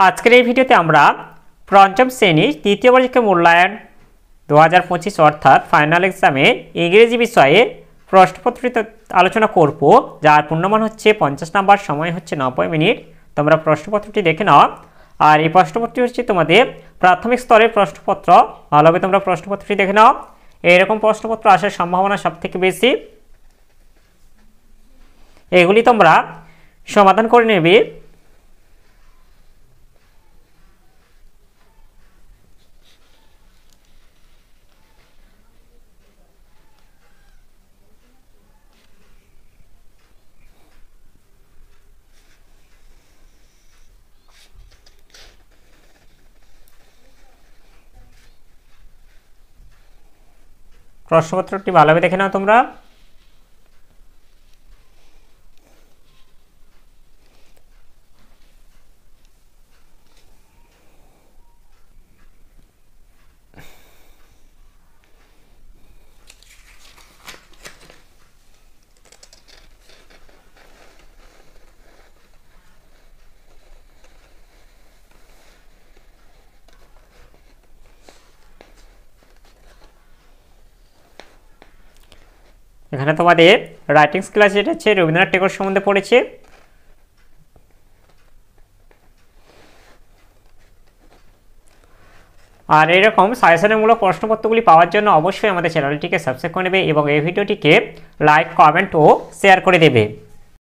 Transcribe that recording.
আজকের এই ভিডিওতে আমরা পঞ্চম শ্রেণী তৃতীয় পরীক্ষা মূল্যায়ন 2025 অর্থাৎ ফাইনাল এক্সামে ইংরেজি বিষয়ে প্রশ্নপত্রটি আলোচনা করব, যার পূর্ণমান হচ্ছে 50 নাম্বার, সময় হচ্ছে 90 মিনিট। তোমরা প্রশ্নপত্রটি দেখে নাও। আর এই প্রশ্নপত্রটি হচ্ছে তোমাদের প্রাথমিক স্তরের প্রশ্নপত্র। ভালোভাবে তোমরা প্রশ্নপত্রটি দেখে নাও। এরকম প্রশ্নপত্র আসার সম্ভাবনা সবথেকে বেশি। এগুলি তোমরা সমাধান করে নেবে। প্রশ্নপত্রটি ভালোভাবে দেখে নাও তোমরা। এখানে তোমাদের রাইটিংস ক্লাস যেটা হচ্ছে রবীন্দ্রনাথ ঠাকুর সম্বন্ধে পড়েছে। আর এরকম সাজেশনমূলক প্রশ্নপত্রগুলি পাওয়ার জন্য অবশ্যই আমাদের চ্যানেলটিকে সাবস্ক্রাইব করে নেবে এবং এই ভিডিওটিকে লাইক, কমেন্ট ও শেয়ার করে দেবে।